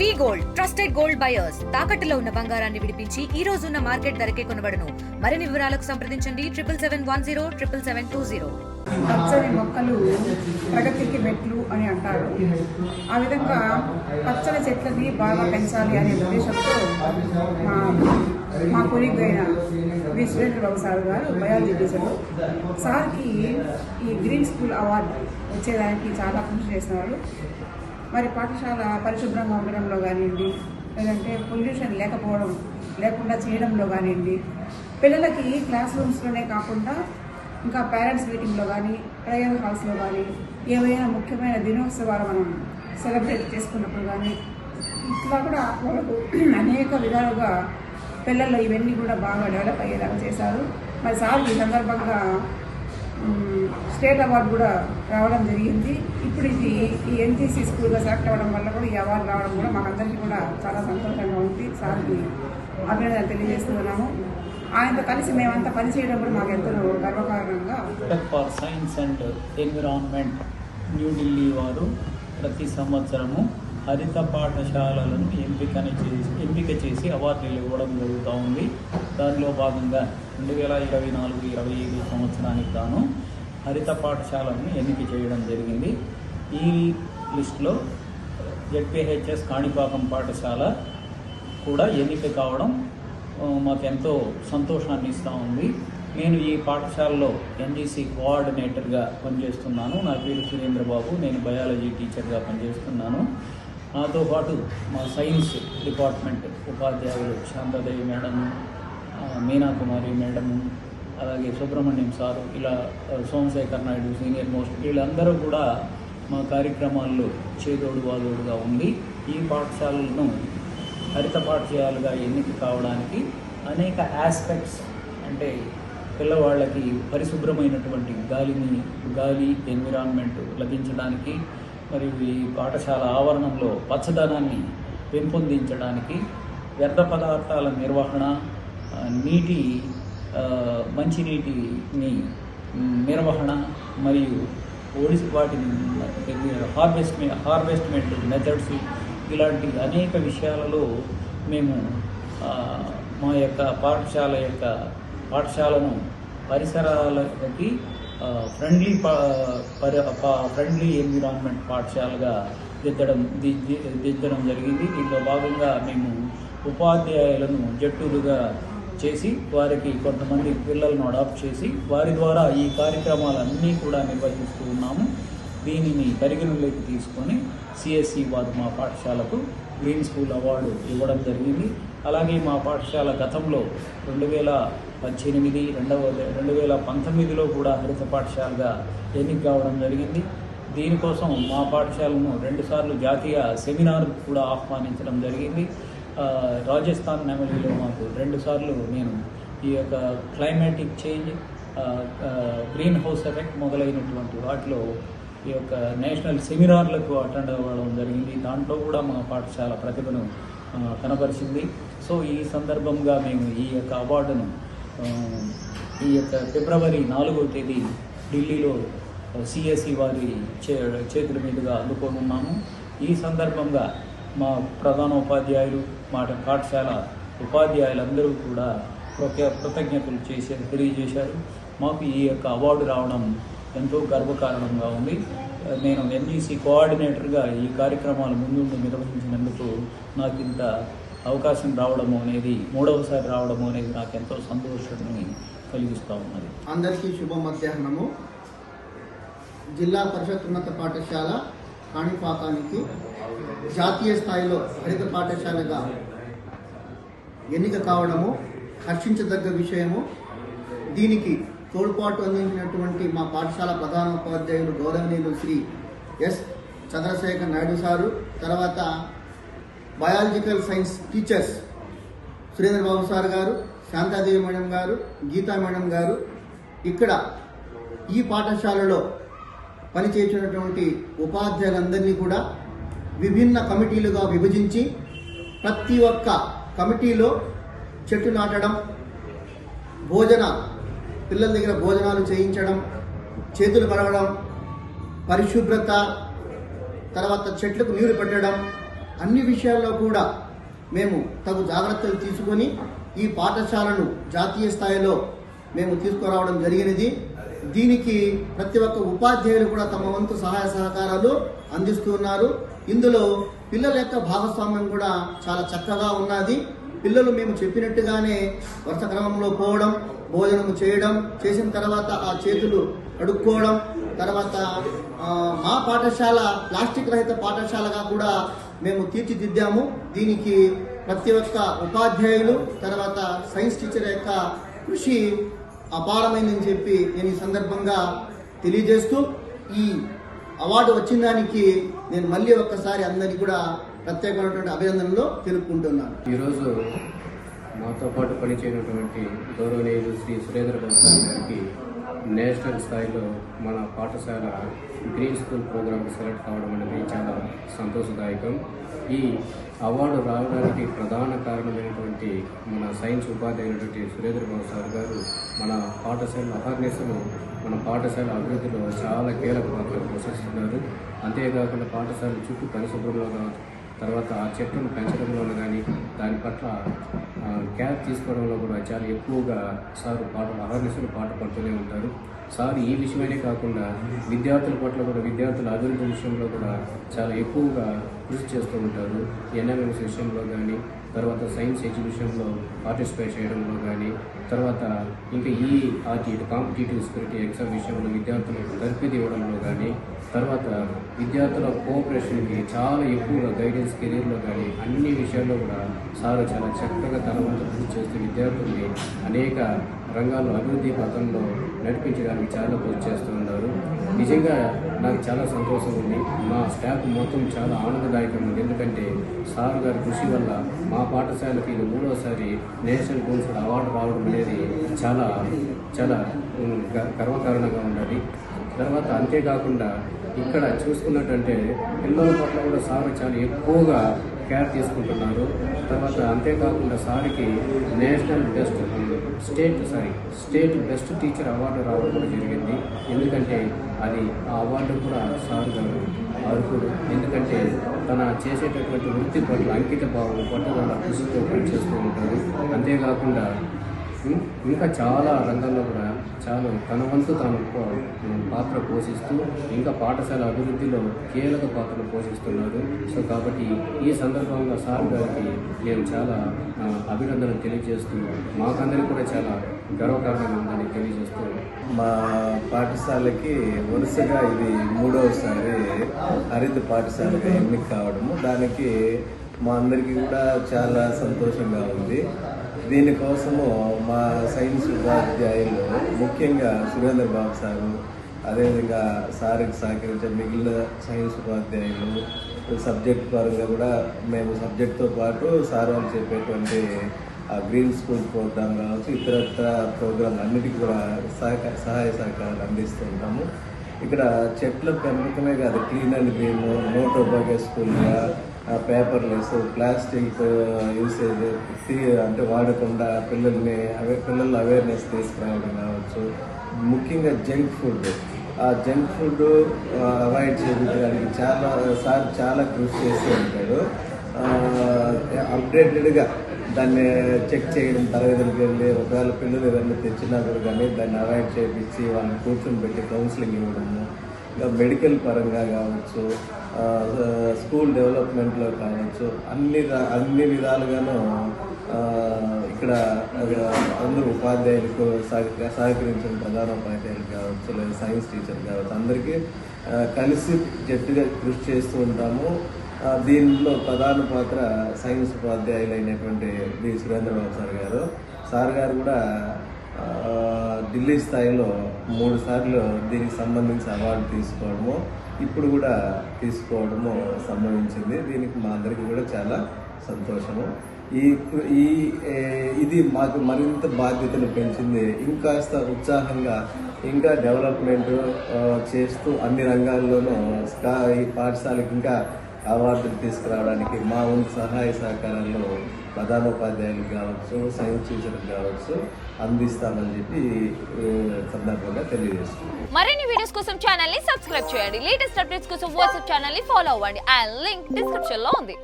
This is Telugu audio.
వి గోల్డ్ ట్రస్టెడ్ గోల్డ్ బయర్స్ తాకట్టులో ఉన్న బంగారాన్ని విడిపించి ఈ రోజు ఉన్న మార్కెట్ ధరకే కొనబడును. మరిన్ని వివరాలకు సంప్రదించండి 7771077720. పచ్చని మొక్కలు ప్రగతికి మెట్లు అని అంటారు. ఆ విధంగా పచ్చని చెట్లని బాగా పెంచాలి అనే ఉద్దేశంతో మా కొలిగైన వి సురేంద్రబాబు సార్ గారు బయాలజీ టీచర్ సార్కి ఈ గ్రీన్ స్కూల్ అవార్డు వచ్చేదానికి చాలా కృషి చేసినారు. మరి పాఠశాల పరిశుభ్రంగా ఉండడంలో కానివ్వండి, లేదంటే పొల్యూషన్ లేకుండా చేయడంలో కానివ్వండి, పిల్లలకి క్లాస్ రూమ్స్లోనే కాకుండా ఇంకా పేరెంట్స్ మీటింగ్లో కానీ, ప్రేయర్ హాల్స్లో కానీ, ఏవైనా ముఖ్యమైన దినోత్సవాలు మనం సెలబ్రేట్ చేసుకున్నప్పుడు కానీ ఇట్లా కూడా వాళ్ళకు అనేక విధాలుగా పిల్లల్లో ఇవన్నీ కూడా బాగా డెవలప్ అయ్యేలాగా చేశారు. మరి సార్ ఈ సందర్భంగా స్టేట్ అవార్డు కూడా రావడం జరిగింది. ఇప్పుడు ఇది ఈ ఎన్టీసీ స్కూల్గా సెలెక్ట్ అవ్వడం వల్ల కూడా ఈ అవార్డు రావడం కూడా మాకందరికీ కూడా చాలా సంతోషంగా ఉంది. సార్కి అభినందనలు తెలియజేస్తున్నాము. ఆయనతో కలిసి మేమంతా పనిచేయడం కూడా మాకు ఎంతో గర్వకారణంగా. For science and environment New Delhi వారు ప్రతి సంవత్సరము హరిత పాఠశాలలను ఎంపిక చేసి అవార్డులు ఇవ్వడం జరుగుతూ ఉంది. దానిలో భాగంగా 2024-25 సంవత్సరానికి గాను హరిత పాఠశాలను ఎన్నిక చేయడం జరిగింది. ఈ లిస్టులో జెడ్పీహెచ్ఎస్ కాణిపాకం పాఠశాల కూడా ఎన్నిక కావడం మాకెంతో సంతోషాన్ని ఇస్తూ ఉంది. నేను ఈ పాఠశాలలో ఎన్జీసీ కోఆర్డినేటర్గా పనిచేస్తున్నాను. నా పేరు సురేంద్రబాబు. నేను బయాలజీ టీచర్గా పనిచేస్తున్నాను. నాతో పాటు మా సైన్స్ డిపార్ట్మెంట్ ఉపాధ్యాయులు శాంతాదేవి మేడం, మీనాకుమారి మేడం, అలాగే సుబ్రహ్మణ్యం సారు, ఇలా సోమశేఖర్ నాయుడు సీనియర్ మోస్ట్, వీళ్ళందరూ కూడా మా కార్యక్రమాల్లో చేదోడు వాదోడుగా ఉంది. ఈ పాఠశాలను హరిత పాఠశాలగా ఎన్నిక కావడానికి అనేక ఆస్పెక్ట్స్, అంటే పిల్లవాళ్ళకి పరిశుభ్రమైనటువంటి గాలి ఎన్విరాన్మెంట్ లభించడానికి, మరియు ఈ పాఠశాల ఆవరణంలో పచ్చదనాన్ని పెంపొందించడానికి, వ్యర్థ పదార్థాల నిర్వహణ, మంచినీటిని నిర్వహణ మరియు వాటిని హార్వెస్ట్మెంట్ మెథడ్స్, ఇలాంటి అనేక విషయాలలో మేము మా యొక్క పాఠశాలను పరిసరాలకి ఫ్రెండ్లీ ఎన్విరాన్మెంట్ పాఠశాలగా దిద్దడం జరిగింది. దీంట్లో భాగంగా మేము ఉపాధ్యాయులను జట్టులుగా చేసి వారికి కొంతమంది పిల్లలను అడాప్ట్ చేసి వారి ద్వారా ఈ కార్యక్రమాలన్నీ కూడా నిర్వహిస్తూ ఉన్నాము. దీనిని పరిగణలోకి తీసుకొని సిఎస్సి వారు మా పాఠశాలకు గ్రీన్ స్కూల్ అవార్డు ఇవ్వడం జరిగింది. అలాగే మా పాఠశాల గతంలో 2019లో కూడా హరిత పాఠశాలగా ఎన్నిక కావడం జరిగింది. దీనికోసం మా పాఠశాలను 2 సార్లు జాతీయ సెమినార్ కూడా ఆహ్వానించడం జరిగింది. రాజస్థాన్ నెమలిలో మాకు 2 సార్లు నేను ఈ యొక్క climatic change, green house effect మొదలైనటువంటి వాటిలో ఈ యొక్క నేషనల్ సెమినార్లకు అటెండ్ అవ్వడం జరిగింది. దాంట్లో కూడా మా పాఠశాల ప్రతిభను కనబరిచింది. సో ఈ సందర్భంగా మేము ఈ యొక్క అవార్డును ఈ యొక్క ఫిబ్రవరి 4వ తేదీ ఢిల్లీలో సిఎస్సి వారి చేతుల మీదుగా అందుకోనున్నాము. ఈ సందర్భంగా మా ప్రధాన ఉపాధ్యాయులు, మా పాఠశాల ఉపాధ్యాయులందరూ కూడా కృతజ్ఞతలు తెలియజేశారు. మాకు ఈ యొక్క అవార్డు రావడం ఎంతో గర్వకారణంగా ఉంది. నేను ఎన్జీసీ కోఆర్డినేటర్గా ఈ కార్యక్రమాలు ముందుండి నిర్వహించినందుకు నాకు ఇంత అవకాశం రావడము అనేది, 3వసారి రావడము అనేది నాకు ఎంతో సంతోషాన్ని కలిగిస్తూ ఉన్నది. అందరికీ శుభ మధ్యాహ్నము. జిల్లా పరిషత్ ఉన్నత పాఠశాల కాణిపాకానికి జాతీయ స్థాయిలో హరిత పాఠశాలగా ఎన్నిక కావడము హర్షించదగ్గ విషయము. దీనికి తోడ్పాటు అందించినటువంటి మా పాఠశాల ప్రధాన ఉపాధ్యాయులు గౌరవనీయులు శ్రీ ఎస్ చంద్రశేఖర్ నాయుడు సారు, తర్వాత biological science teachers Surendra Babu sir గారు, శాంతాదేవి మేడం గారు, గీతా మేడం గారు, ఇక్కడ ఈ పాఠశాలలో పనిచేసినటువంటి ఉపాధ్యాయులందరినీ కూడా విభిన్న కమిటీలుగా విభజించి ప్రతి ఒక్క కమిటీలో చెట్టు నాటడం, పిల్లల దగ్గర భోజనాలు చేయించడం, చేతులు కడగడం, పరిశుభ్రత, తర్వాత చెట్లకు నీరు పెట్టడం, అన్ని విషయాల్లో కూడా మేము తగు జాగ్రత్తలు తీసుకొని ఈ పాఠశాలను జాతీయ స్థాయిలో మేము తీసుకురావడం జరిగినది. దీనికి ప్రతి ఒక్క ఉపాధ్యాయులు కూడా తమ వంతు సహాయ సహకారాలు అందిస్తున్నారు. ఇందులో పిల్లల యొక్క భాగస్వామ్యం కూడా చాలా చక్కగా ఉన్నది. పిల్లలు మేము చెప్పినట్టుగానే వరుస క్రమంలో పోవడం, భోజనం చేయడం, చేసిన తర్వాత ఆ చేతులు కడుక్కోవడం, తర్వాత మా పాఠశాల ప్లాస్టిక్ రహిత పాఠశాలగా కూడా మేము తీర్చిదిద్దాము. దీనికి ప్రతి ఒక్క ఉపాధ్యాయులు తర్వాత సైన్స్ టీచర్ యొక్క కృషి అపారమైందని చెప్పి నేను ఈ సందర్భంగా తెలియజేస్తూ ఈ అవార్డు వచ్చిన దానికి నేను మళ్ళీ ఒక్కసారి అందరికీ కూడా ప్రత్యేకమైనటువంటి అభినందనలు తెలుపుకుంటున్నాను. ఈరోజు మాతో పాటు పనిచేయనటువంటి గౌరవనీయులు శ్రీ సురేంద్ర బాబు గారికి నేషనల్ స్థాయిలో మన పాఠశాల గ్రీన్ స్కూల్ ప్రోగ్రామ్కి సెలెక్ట్ కావడం అనేది చాలా సంతోషదాయకం. ఈ అవార్డు రావడానికి ప్రధాన కారణమైనటువంటి మన సైన్స్ ఉపాధ్యాయులైనటువంటి సురేంద్ర బాబు సార్ గారు మన పాఠశాల అవేర్నెస్ను మన పాఠశాల అభివృద్ధిలో చాలా కీలక పాత్ర పోషిస్తున్నారు. అంతేకాకుండా పాఠశాల చుట్టూ పరిశుభ్రంలో కావచ్చు, తర్వాత ఆ చెట్లను పెంచడంలో కానీ దాని పట్ల కేర్ తీసుకోవడంలో కూడా చాలా ఎక్కువగా సార్ అవేర్నెస్లు పడుతూనే ఉంటారు. సార్ ఈ విషయమే కాకుండా విద్యార్థుల పట్ల కూడా విద్యార్థుల అభివృద్ధి విషయంలో కూడా చాలా ఎక్కువగా కృషి చేస్తూ ఉంటారు. ఎన్ఎంఎస్ విషయంలో కానీ, తర్వాత సైన్స్ ఎగ్జిబిషన్లో పార్టిసిపేట్ చేయడంలో కానీ, తర్వాత ఇంకా ఈ కాంపిటేటివ్ స్పిరిట్ ఎగ్జామ్ విషయంలో విద్యార్థులకు తర్ఫీదు ఇవ్వడంలో కానీ, తర్వాత విద్యార్థుల కోఆపరేషన్కి చాలా ఎక్కువగా గైడెన్స్ కెరీర్లో కానీ అన్ని విషయాల్లో కూడా సార్ చాలా చక్కగా తన వంతు కృషి చేస్తూ విద్యార్థుల్ని అనేక రంగాల్లో అభివృద్ధి పథంలో నడిపించడానికి చాలా కృషి చేస్తూ ఉన్నారు. నిజంగా నాకు చాలా సంతోషం ఉంది. మా స్టాఫ్ మొత్తం చాలా ఆనందదాయకం ఉంది. ఎందుకంటే సార్ గారి కృషి వల్ల మా పాఠశాలకి ఇది 3వసారి నేషనల్ గోల్స్ అవార్డు రావడం అనేది చాలా చాలా గర్వకారణంగా ఉన్నది. తర్వాత అంతేకాకుండా ఇక్కడ చూసుకున్నట్టంటే పిల్లల పట్ల కూడా సార్ చాలా ఎక్కువగా కేర్ తీసుకుంటున్నారు. తర్వాత అంతేకాకుండా సార్కి national state best teacher award రావడం కూడా జరిగింది. ఎందుకంటే అది ఆ అవార్డు కూడా సార్ గారు అర్హుడు. ఎందుకంటే తన చేసేటటువంటి వృత్తి పట్ల అంకిత భావం పట్టుదల కృషితో పనిచేస్తూ ఉంటారు. అంతేకాకుండా ఇంకా చాలా రంగాల్లో కూడా చాలా తన వంతు తాను పాత్ర పోషిస్తూ ఇంకా పాఠశాల అభివృద్ధిలో కీలక పాత్రను పోషిస్తున్నారు. సో కాబట్టి ఈ సందర్భంగా సార్ గారికి నేను చాలా అభినందనలు తెలియజేస్తూ మాకందరికీ కూడా చాలా గర్వకారణంగా ఉందని తెలియజేస్తూ మా పాఠశాలకి వరుసగా ఇది 3వసారి హరిత పాఠశాలగా ఎన్నిక కావడము, దానికి మా అందరికీ కూడా చాలా సంతోషంగా ఉంది. దీనికోసము మా సైన్స్ ఉపాధ్యాయులు ముఖ్యంగా సురేంద్ర బాబు సారు, అదేవిధంగా సార్కి సహకరించే మిగిలిన సైన్స్ ఉపాధ్యాయులు, సబ్జెక్ట్ పరంగా కూడా మేము సబ్జెక్ట్తో పాటు సార్ వాళ్ళు చెప్పేటువంటి గ్రీన్ స్కూల్ ప్రోగ్రామ్ కావచ్చు, ఇతరత్ర ప్రోగ్రాం అన్నిటికీ కూడా సహాయ సహకారాలు అందిస్తూ ఉంటాము. ఇక్కడ చెట్ల పెంపకమే కాదు, clean and green, no tobacco స్కూల్గా, పేపర్లెస్, ప్లాస్టిక్ యూసేజ్ అంటే వాడకుండా పిల్లల్లో అవేర్నెస్ తీసుకురావడం కావచ్చు. ముఖ్యంగా జంక్ ఫుడ్, ఆ జంక్ ఫుడ్ అవాయిడ్ చేయడానికి చాలా కృషి చేస్తూ ఉంటాడు. అప్డేటెడ్గా దాన్ని చెక్ చేయడం, తరగతులకు వెళ్ళి ఒకవేళ పిల్లలు ఏదైనా తెచ్చినా కూడా కానీ దాన్ని అవాయిడ్ చేయించి వాళ్ళని కూర్చొని పెట్టి కౌన్సిలింగ్ ఇవ్వడము, ఇంకా మెడికల్ పరంగా కావచ్చు, స్కూల్ డెవలప్మెంట్లో కావచ్చు, అన్ని విధాలుగాను ఇక్కడ అందరూ ఉపాధ్యాయులకు సహకరించిన ప్రధాన ఉపాధ్యాయులు కావచ్చు, లేదా సైన్స్ టీచర్ కావచ్చు, అందరికీ కలిసి జట్టుగా కృషి చేస్తూ ఉంటాము. దీనిలో ప్రధాన పాత్ర సైన్స్ ఉపాధ్యాయులు అయినటువంటి బి సురేంద్రబాబు సార్ గారు కూడా ఢిల్లీ స్థాయిలో 3 సార్లు దీనికి సంబంధించి అవార్డు తీసుకోవడము, ఇప్పుడు కూడా తీసుకోవడము సంభవించింది. దీనికి మా అందరికీ కూడా చాలా సంతోషము. ఇది మాకు మరింత బాధ్యతను పెంచింది. ఇంకాస్త ఉత్సాహంగా ఇంకా డెవలప్మెంట్ చేస్తూ అన్ని రంగాల్లోనూ ఈ పాఠశాలకు ఇంకా అవార్డులు తీసుకురావడానికి మా వంతు సహాయ సహకారాల్లో ప్రధానోపాధ్యాయులకు కావచ్చు, సైన్స్ టీచర్లకు కావచ్చు అందిస్తామని చెప్పి సందర్భంగా తెలియజేస్తున్నాం. మరిన్ని వీడియోస్ కోసం ఛానల్ ని సబ్స్క్రైబ్ చేయండి. లేటెస్ట్ అప్డేట్స్ కోసం వాట్సాప్ ఛానల్ ని ఫాలో అవ్వండి. అండ్ లింక్ డిస్క్రిప్షన్ లో ఉంది.